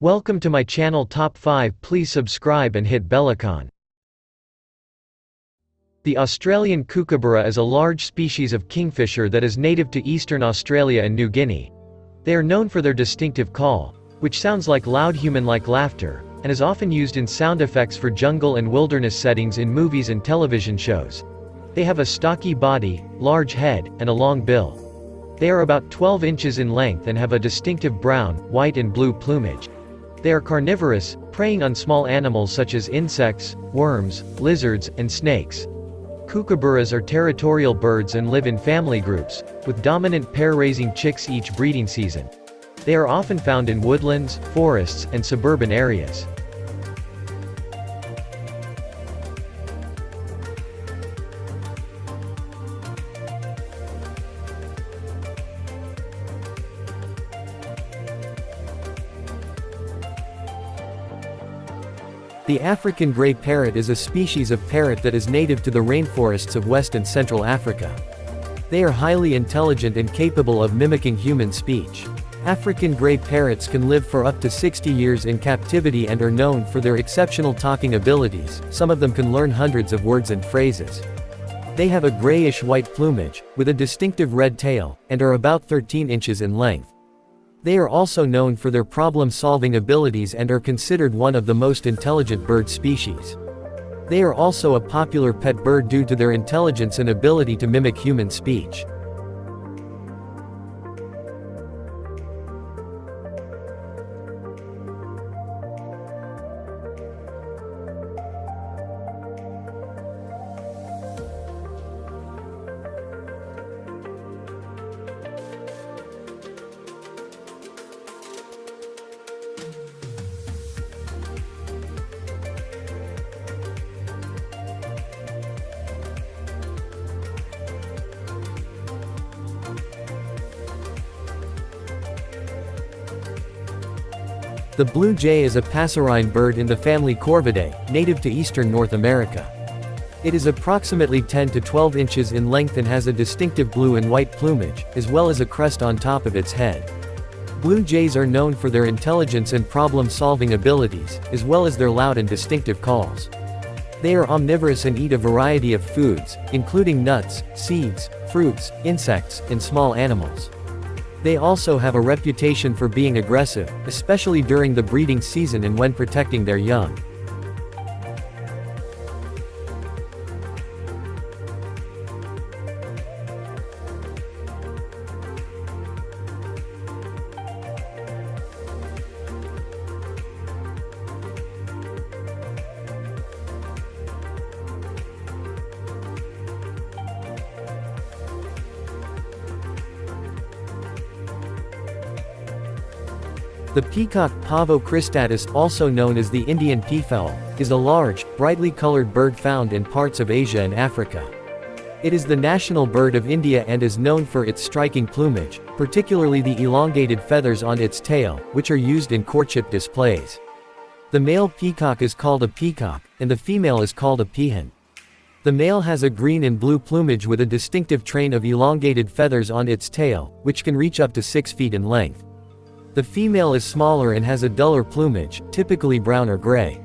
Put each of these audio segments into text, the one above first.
Welcome to my channel Top 5. Please subscribe and hit bell icon. The Australian Kookaburra is a large species of kingfisher that is native to eastern Australia and New Guinea. They are known for their distinctive call, which sounds like loud human-like laughter, and is often used in sound effects for jungle and wilderness settings in movies and television shows. They have a stocky body, large head, and a long bill. They are about 12 inches in length and have a distinctive brown, white and blue plumage. They are carnivorous, preying on small animals such as insects, worms, lizards, and snakes. Kookaburras are territorial birds and live in family groups, with dominant pair raising chicks each breeding season. They are often found in woodlands, forests, and suburban areas. The African grey parrot is a species of parrot that is native to the rainforests of West and Central Africa. They are highly intelligent and capable of mimicking human speech. African grey parrots can live for up to 60 years in captivity and are known for their exceptional talking abilities. Some of them can learn hundreds of words and phrases. They have a grayish-white plumage, with a distinctive red tail, and are about 13 inches in length. They are also known for their problem-solving abilities and are considered one of the most intelligent bird species. They are also a popular pet bird due to their intelligence and ability to mimic human speech. The blue jay is a passerine bird in the family Corvidae, native to eastern North America. It is approximately 10 to 12 inches in length and has a distinctive blue and white plumage, as well as a crest on top of its head. Blue jays are known for their intelligence and problem-solving abilities, as well as their loud and distinctive calls. They are omnivorous and eat a variety of foods, including nuts, seeds, fruits, insects, and small animals. They also have a reputation for being aggressive, especially during the breeding season and when protecting their young. The peacock Pavo cristatus, also known as the Indian peafowl, is a large, brightly colored bird found in parts of Asia and Africa. It is the national bird of India and is known for its striking plumage, particularly the elongated feathers on its tail, which are used in courtship displays. The male peacock is called a peacock, and the female is called a peahen. The male has a green and blue plumage with a distinctive train of elongated feathers on its tail, which can reach up to 6 feet in length. The female is smaller and has a duller plumage, typically brown or gray.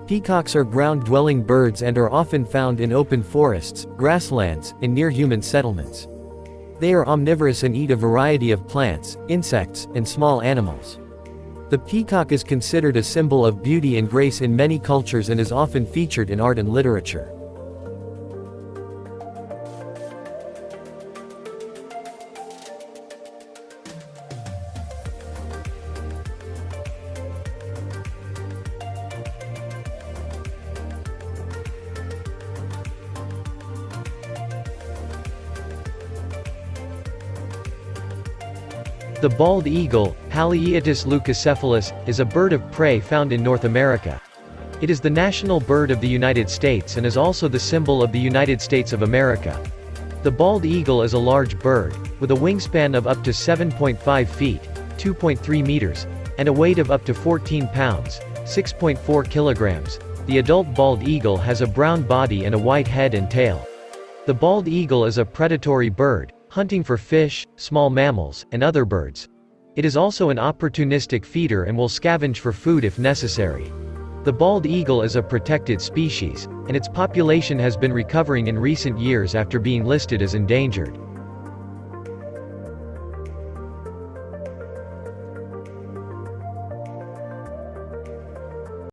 Peacocks are ground-dwelling birds and are often found in open forests, grasslands, and near human settlements. They are omnivorous and eat a variety of plants, insects, and small animals. The peacock is considered a symbol of beauty and grace in many cultures and is often featured in art and literature. The bald eagle, Haliaeetus leucocephalus, is a bird of prey found in North America. It is the national bird of the United States and is also the symbol of the United States of America. The bald eagle is a large bird, with a wingspan of up to 7.5 feet, 2.3 meters, and a weight of up to 14 pounds, 6.4 kilograms. The adult bald eagle has a brown body and a white head and tail. The bald eagle is a predatory bird, hunting for fish, small mammals, and other birds. It is also an opportunistic feeder and will scavenge for food if necessary. The bald eagle is a protected species, and its population has been recovering in recent years after being listed as endangered.